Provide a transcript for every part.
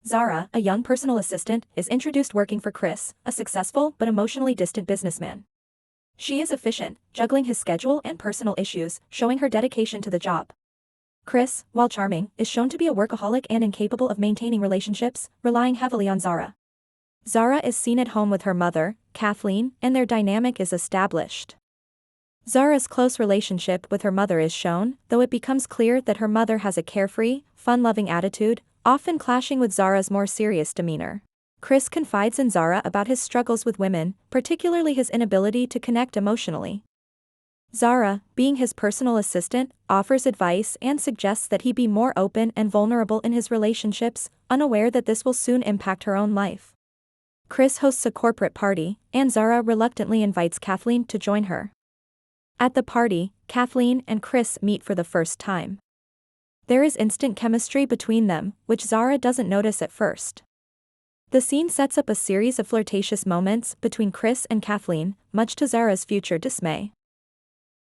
Zara, a young personal assistant, is introduced working for Chris, a successful but emotionally distant businessman. She is efficient, juggling his schedule and personal issues, showing her dedication to the job. Chris, while charming, is shown to be a workaholic and incapable of maintaining relationships, relying heavily on Zara. Zara is seen at home with her mother, Kathleen, and their dynamic is established. Zara's close relationship with her mother is shown, though it becomes clear that her mother has a carefree, fun-loving attitude, often clashing with Zara's more serious demeanor. Chris confides in Zara about his struggles with women, particularly his inability to connect emotionally. Zara, being his personal assistant, offers advice and suggests that he be more open and vulnerable in his relationships, unaware that this will soon impact her own life. Chris hosts a corporate party, and Zara reluctantly invites Kathleen to join her. At the party, Kathleen and Chris meet for the first time. There is instant chemistry between them, which Zara doesn't notice at first. The scene sets up a series of flirtatious moments between Chris and Kathleen, much to Zara's future dismay.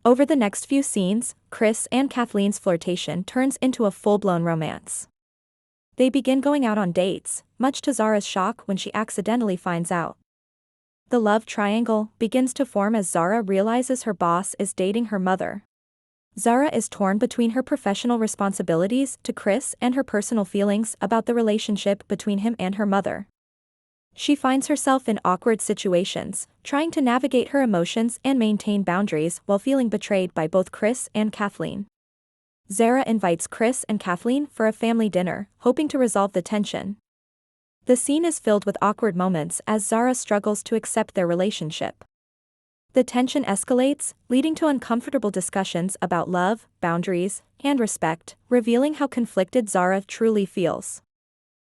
Over the next few scenes, Chris and Kathleen's flirtation turns into a full-blown romance. They begin going out on dates, much to Zara's shock when she accidentally finds out. The love triangle begins to form as Zara realizes her boss is dating her mother. Zara is torn between her professional responsibilities to Chris and her personal feelings about the relationship between him and her mother. She finds herself in awkward situations, trying to navigate her emotions and maintain boundaries while feeling betrayed by both Chris and Kathleen. Zara invites Chris and Kathleen for a family dinner, hoping to resolve the tension. The scene is filled with awkward moments as Zara struggles to accept their relationship. The tension escalates, leading to uncomfortable discussions about love, boundaries, and respect, revealing how conflicted Zara truly feels.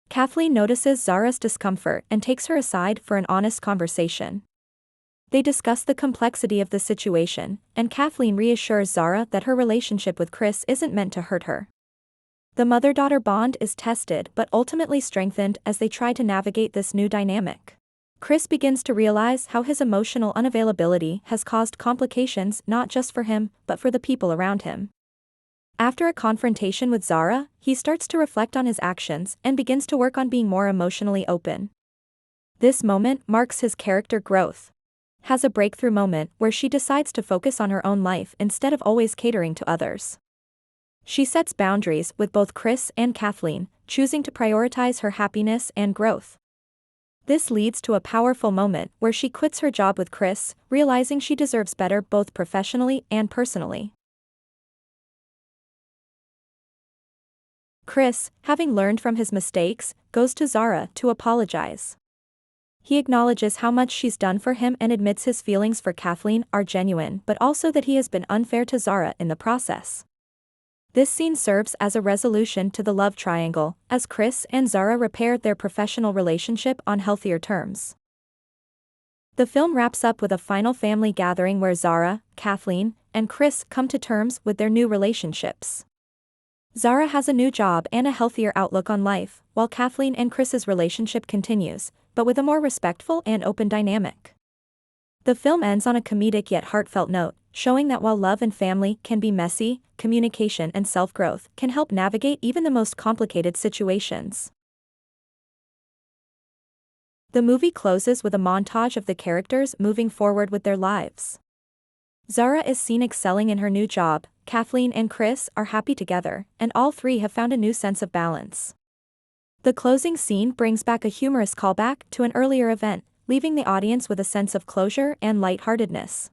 Kathleen notices Zara's discomfort and takes her aside for an honest conversation. They discuss the complexity of the situation, and Kathleen reassures Zara that her relationship with Chris isn't meant to hurt her. The mother-daughter bond is tested but ultimately strengthened as they try to navigate this new dynamic. Chris begins to realize how his emotional unavailability has caused complications not just for him, but for the people around him. After a confrontation with Zara, he starts to reflect on his actions and begins to work on being more emotionally open. This moment marks his character growth. Has a breakthrough moment where she decides to focus on her own life instead of always catering to others. She sets boundaries with both Chris and Kathleen, choosing to prioritize her happiness and growth. This leads to a powerful moment where she quits her job with Chris, realizing she deserves better both professionally and personally. Chris, having learned from his mistakes, goes to Zara to apologize. He acknowledges how much she's done for him and admits his feelings for Kathleen are genuine, but also that he has been unfair to Zara in the process. This scene serves as a resolution to the love triangle, as Chris and Zara repair their professional relationship on healthier terms. The film wraps up with a final family gathering where Zara, Kathleen, and Chris come to terms with their new relationships. Zara has a new job and a healthier outlook on life, while Kathleen and Chris's relationship continues, but with a more respectful and open dynamic. The film ends on a comedic yet heartfelt note, showing that while love and family can be messy, communication and self-growth can help navigate even the most complicated situations. The movie closes with a montage of the characters moving forward with their lives. Zara is seen excelling in her new job, Kathleen and Chris are happy together, and all three have found a new sense of balance. The closing scene brings back a humorous callback to an earlier event, leaving the audience with a sense of closure and lightheartedness.